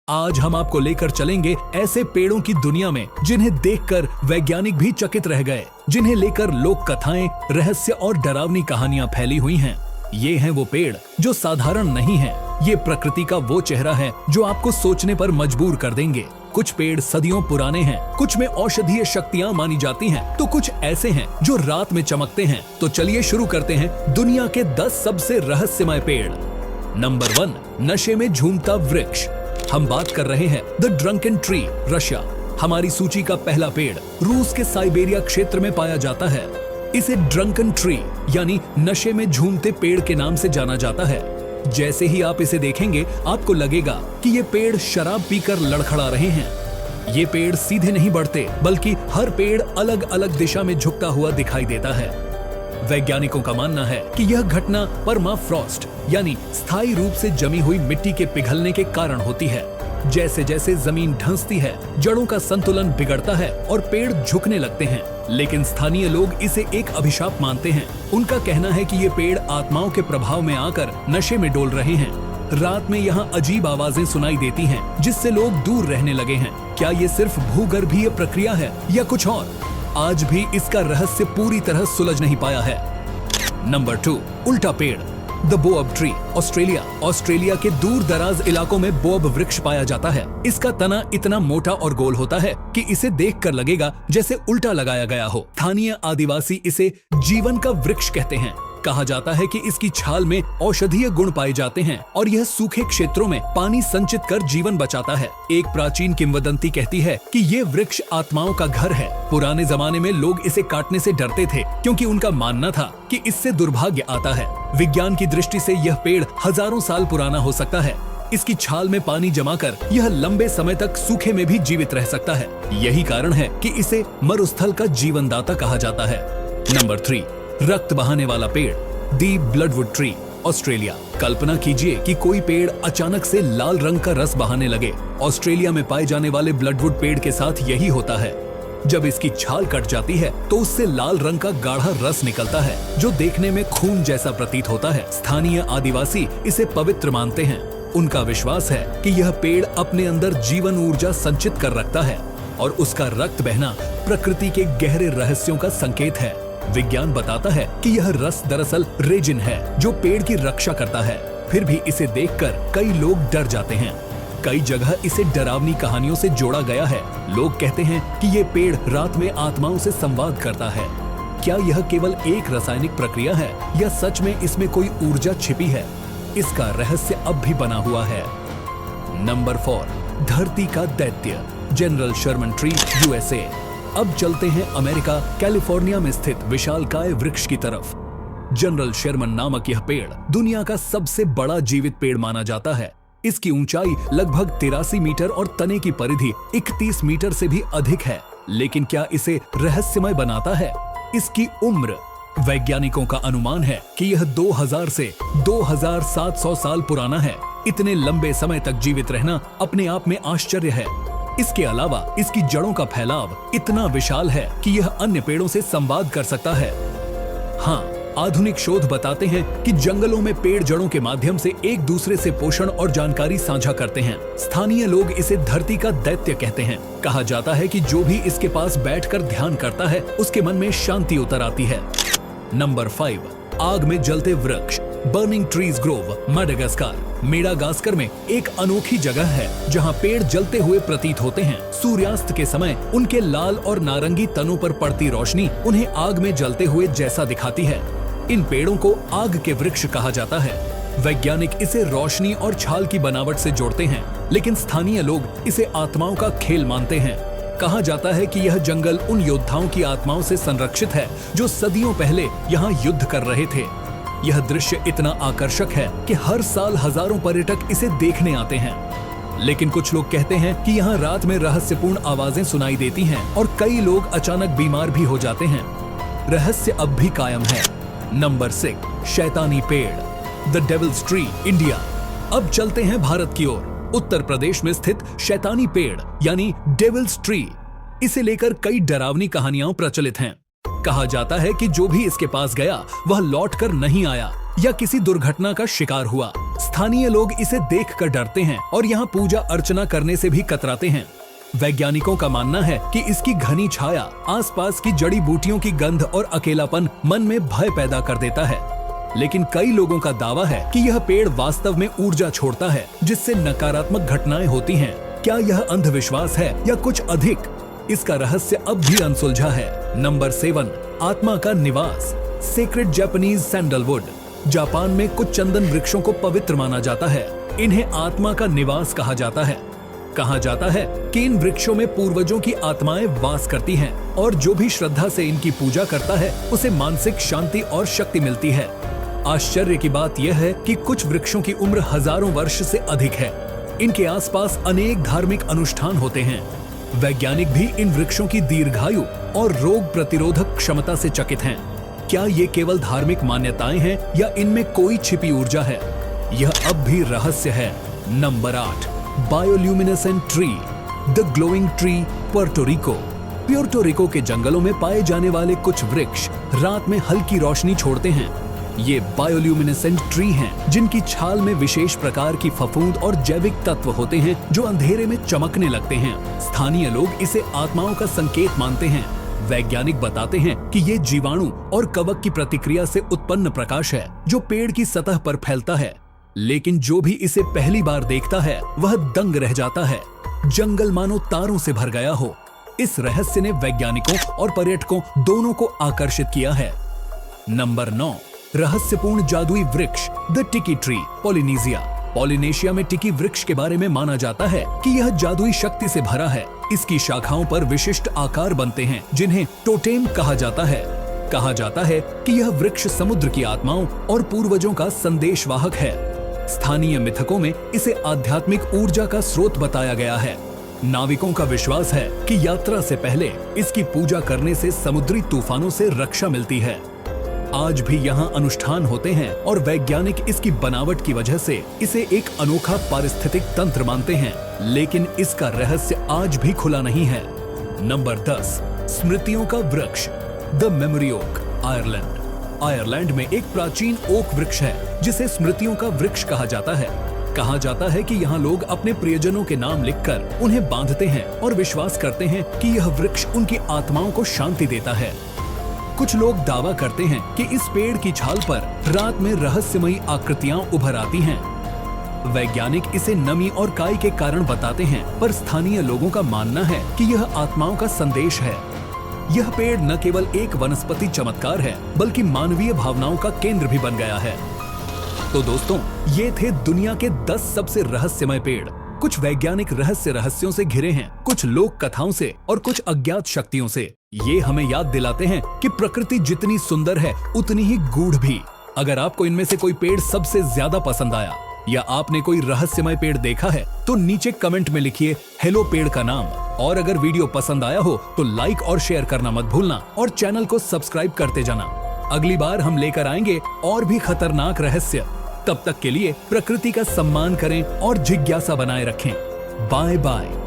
आज हम आपको लेकर चलेंगे ऐसे पेड़ों की दुनिया में जिन्हें देखकर वैज्ञानिक भी चकित रह गए, जिन्हें लेकर लोक कथाएं, रहस्य और डरावनी कहानियां फैली हुई हैं। ये हैं वो पेड़ जो साधारण नहीं हैं। ये प्रकृति का वो चेहरा है जो आपको सोचने पर मजबूर कर देंगे। कुछ पेड़ सदियों पुराने हैं, कुछ में औषधीय शक्तियां मानी जाती हैं, तो कुछ ऐसे हैं जो रात में चमकते हैं। तो चलिए शुरू करते हैं दुनिया के 10 सबसे रहस्यमय पेड़। नंबर 1, नशे में झूमता वृक्ष। हम बात कर रहे हैं द ड्रंकन ट्री, रशिया। हमारी सूची का पहला पेड़ रूस के साइबेरिया क्षेत्र में पाया जाता है। इसे ड्रंकन ट्री यानी नशे में झूमते पेड़ के नाम से जाना जाता है। जैसे ही आप इसे देखेंगे आपको लगेगा कि ये पेड़ शराब पीकर लड़खड़ा रहे हैं। ये पेड़ सीधे नहीं बढ़ते, बल्कि हर पेड़ अलग अलग दिशा में झुकता हुआ दिखाई देता है। वैज्ञानिकों का मानना है कि यह घटना परमाफ्रॉस्ट यानी स्थायी रूप से जमी हुई मिट्टी के पिघलने के कारण होती है। जैसे जैसे जमीन धंसती है, जड़ों का संतुलन बिगड़ता है और पेड़ झुकने लगते हैं। लेकिन स्थानीय लोग इसे एक अभिशाप मानते हैं। उनका कहना है कि ये पेड़ आत्माओं के प्रभाव में आकर नशे में डोल रहे हैं। रात में यहाँ अजीब आवाजें सुनाई देती हैं, जिससे लोग दूर रहने लगे हैं। क्या ये सिर्फ भूगर्भीय प्रक्रिया है या कुछ और? आज भी इसका रहस्य पूरी तरह सुलझ नहीं पाया है। नंबर 2, उल्टा पेड़, द बोअब ट्री, ऑस्ट्रेलिया। ऑस्ट्रेलिया के दूर दराज इलाकों में बोअब वृक्ष पाया जाता है। इसका तना इतना मोटा और गोल होता है कि इसे देखकर लगेगा जैसे उल्टा लगाया गया हो। स्थानीय आदिवासी इसे जीवन का वृक्ष कहते हैं। कहा जाता है कि इसकी छाल में औषधीय गुण पाए जाते हैं और यह सूखे क्षेत्रों में पानी संचित कर जीवन बचाता है। एक प्राचीन किंवदंती कहती है कि ये वृक्ष आत्माओं का घर है। पुराने जमाने में लोग इसे काटने से डरते थे, क्योंकि उनका मानना था कि इससे दुर्भाग्य आता है। विज्ञान की दृष्टि से यह पेड़ हजारों साल पुराना हो सकता है। इसकी छाल में पानी जमाकर यह लंबे समय तक सूखे में भी जीवित रह सकता है। यही कारण है कि इसे मरुस्थल का जीवनदाता कहा जाता है। नंबर 3, रक्त बहाने वाला पेड़, दी ब्लडवुड ट्री, ऑस्ट्रेलिया। कल्पना कीजिए कि कोई पेड़ अचानक से लाल रंग का रस बहाने लगे। ऑस्ट्रेलिया में पाए जाने वाले ब्लडवुड पेड़ के साथ यही होता है। जब इसकी छाल कट जाती है तो उससे लाल रंग का गाढ़ा रस निकलता है, जो देखने में खून जैसा प्रतीत होता है। स्थानीय आदिवासी इसे पवित्र मानते हैं। उनका विश्वास है कि यह पेड़ अपने अंदर जीवन ऊर्जा संचित कर रखता है और उसका रक्त बहना प्रकृति के गहरे रहस्यों का संकेत है। विज्ञान बताता है कि यह रस दरअसल रेजिन है, जो पेड़ की रक्षा करता है। फिर भी इसे देखकर कई लोग डर जाते हैं। कई जगह इसे डरावनी कहानियों से जोड़ा गया है। लोग कहते हैं कि ये पेड़ रात में आत्माओं से संवाद करता है। क्या यह केवल एक रासायनिक प्रक्रिया है या सच में इसमें कोई ऊर्जा छिपी है? इसका रहस्य अब भी बना हुआ है। नंबर 4, धरती का दैत्य, जनरल शर्मन ट्री, यूएसए। अब चलते हैं अमेरिका कैलिफोर्निया में स्थित विशालकाय वृक्ष की तरफ। जनरल शर्मन नामक यह पेड़ दुनिया का सबसे बड़ा जीवित पेड़ माना जाता है। इसकी ऊंचाई लगभग 83 मीटर और तने की परिधि 31 मीटर से भी अधिक है। लेकिन क्या इसे रहस्यमय बनाता है इसकी उम्र? वैज्ञानिकों का अनुमान है कि यह 2000 से 2700 साल पुराना है। इतने लंबे समय तक जीवित रहना अपने आप में आश्चर्य है। इसके अलावा इसकी जड़ों का फैलाव इतना विशाल है कि यह अन्य पेड़ों से संवाद कर सकता है। हाँ, आधुनिक शोध बताते हैं कि जंगलों में पेड़ जड़ों के माध्यम से एक दूसरे से पोषण और जानकारी साझा करते हैं। स्थानीय लोग इसे धरती का दैत्य कहते हैं। कहा जाता है कि जो भी इसके पास बैठकर ध्यान करता है, उसके मन में शांति उतर आती है। नंबर 5, आग में जलते वृक्ष, burning trees Grove, Madagascar. Madagascar में एक अनोखी जगह है जहां पेड़ जलते हुए प्रतीत होते हैं। सूर्यास्त के समय उनके लाल और नारंगी तनों पर पड़ती रोशनी उन्हें आग में जलते हुए जैसा दिखाती है। इन पेड़ों को आग के वृक्ष कहा जाता है। वैज्ञानिक इसे रोशनी और छाल की बनावट से जोड़ते हैं, लेकिन स्थानीय लोग इसे आत्माओं का खेल मानते हैं। कहा जाता है कि यह जंगल उन योद्धाओं की आत्माओं से संरक्षित है जो सदियों पहले यहाँ युद्ध कर रहे थे। यह दृश्य इतना आकर्षक है कि हर साल हजारों पर्यटक इसे देखने आते हैं। लेकिन कुछ लोग कहते हैं कि यहाँ रात में रहस्यपूर्ण आवाजें सुनाई देती हैं और कई लोग अचानक बीमार भी हो जाते हैं। रहस्य अब भी कायम है। नंबर 6, शैतानी पेड़, द डेविल्स ट्री, इंडिया। अब चलते हैं भारत की ओर। उत्तर प्रदेश में स्थित शैतानी पेड़ यानी डेविल्स ट्री, इसे लेकर कई डरावनी कहानियां प्रचलित हैं। कहा जाता है कि जो भी इसके पास गया वह लौटकर नहीं आया। या किसी दुर्घटना का शिकार हुआ। स्थानीय लोग इसे देखकर डरते हैं और यहाँ पूजा अर्चना करने से भी कतराते हैं। वैज्ञानिकों का मानना है कि इसकी घनी छाया, आसपास की जड़ी बूटियों की गंध और अकेलापन मन में भय पैदा कर देता है। लेकिन कई लोगों का दावा है कि यह पेड़ वास्तव में ऊर्जा छोड़ता है, जिससे नकारात्मक घटनाएं होती हैं। क्या यह अंधविश्वास है या कुछ अधिक? इसका रहस्य अब भी अनसुलझा है। नंबर 7, आत्मा का निवास, सेक्रेड जापानीज सैंडलवुड। जापान में कुछ चंदन वृक्षों को पवित्र माना जाता है। इन्हें आत्मा का निवास कहा जाता है। कहा जाता है कि इन वृक्षों में पूर्वजों की आत्माएं वास करती हैं और जो भी श्रद्धा से इनकी पूजा करता है उसे मानसिक शांति और शक्ति मिलती है। आश्चर्य की बात यह है कि कुछ वृक्षों की उम्र हजारों वर्ष से अधिक है। इनके आसपास अनेक धार्मिक अनुष्ठान होते हैं। वैज्ञानिक भी इन वृक्षों की दीर्घायु और रोग प्रतिरोधक क्षमता से चकित हैं। क्या ये केवल धार्मिक मान्यताएं हैं या इनमें कोई छिपी ऊर्जा है? यह अब भी रहस्य है। Number 8, bioluminescent tree, the glowing tree, Puerto Rico. Puerto Rico के जंगलों में पाए जाने वाले कुछ वृक्ष रात में हल्की रोशनी छोड़ते हैं। ये बायोल्यूमिनेसेंट ट्री हैं, जिनकी छाल में विशेष प्रकार की फफूंद और जैविक तत्व होते हैं जो अंधेरे में चमकने लगते हैं। स्थानीय लोग इसे आत्माओं का संकेत मानते हैं। वैज्ञानिक बताते हैं कि ये जीवाणु और कवक की प्रतिक्रिया से उत्पन्न प्रकाश है जो पेड़ की सतह पर फैलता है। लेकिन जो भी इसे पहली बार देखता है वह दंग रह जाता है। जंगल मानो तारों से भर गया हो। इस रहस्य ने वैज्ञानिकों और पर्यटकों दोनों को आकर्षित किया है। नंबर 9, रहस्यपूर्ण जादुई वृक्ष, द टिकी ट्री, पोलिनेशिया। पोलिनेशिया में टिकी वृक्ष के बारे में माना जाता है कि यह जादुई शक्ति से भरा है। इसकी शाखाओं पर विशिष्ट आकार बनते हैं जिन्हें टोटेम कहा जाता है। कहा जाता है कि यह वृक्ष समुद्र की आत्माओं और पूर्वजों का संदेशवाहक है। स्थानीय मिथकों में इसे आध्यात्मिक ऊर्जा का स्रोत बताया गया है। नाविकों का विश्वास है कि यात्रा से पहले इसकी पूजा करने से समुद्री तूफानों से रक्षा मिलती है। आज भी यहाँ अनुष्ठान होते हैं और वैज्ञानिक इसकी बनावट की वजह से इसे एक अनोखा पारिस्थितिक तंत्र मानते हैं। लेकिन इसका रहस्य आज भी खुला नहीं है। नंबर 10, स्मृतियों का वृक्ष, the memory oak, Ireland. Ireland में एक प्राचीन ओक वृक्ष है जिसे स्मृतियों का वृक्ष कहा जाता है। कहा जाता है कि यहाँ लोग अपने प्रियजनों के नाम लिखकर उन्हें बांधते हैं और विश्वास करते हैं कि यह वृक्ष उनकी आत्माओं को शांति देता है। कुछ लोग दावा करते हैं कि इस पेड़ की छाल पर रात में रहस्यमयी आकृतियां उभर आती हैं। वैज्ञानिक इसे नमी और काई के कारण बताते हैं, पर स्थानीय लोगों का मानना है कि यह आत्माओं का संदेश है। यह पेड़ न केवल एक वनस्पति चमत्कार है, बल्कि मानवीय भावनाओं का केंद्र भी बन गया है। तो दोस्तों, ये थे दुनिया के 10 सबसे रहस्यमय पेड़। कुछ वैज्ञानिक रहस्यों से घिरे हैं, कुछ लोक कथाओं से और कुछ अज्ञात शक्तियों से। ये हमें याद दिलाते हैं कि प्रकृति जितनी सुंदर है उतनी ही गूढ़ भी। अगर आपको इनमें से कोई पेड़ सबसे ज्यादा पसंद आया या आपने कोई रहस्यमय पेड़ देखा है तो नीचे कमेंट में लिखिए हेलो पेड़ का नाम। और अगर वीडियो पसंद आया हो तो लाइक और शेयर करना मत भूलना और चैनल को सब्सक्राइब करते जाना। अगली बार हम लेकर आएंगे और भी खतरनाक रहस्य। तब तक के लिए प्रकृति का सम्मान करें और जिज्ञासा बनाए रखें। Bye bye.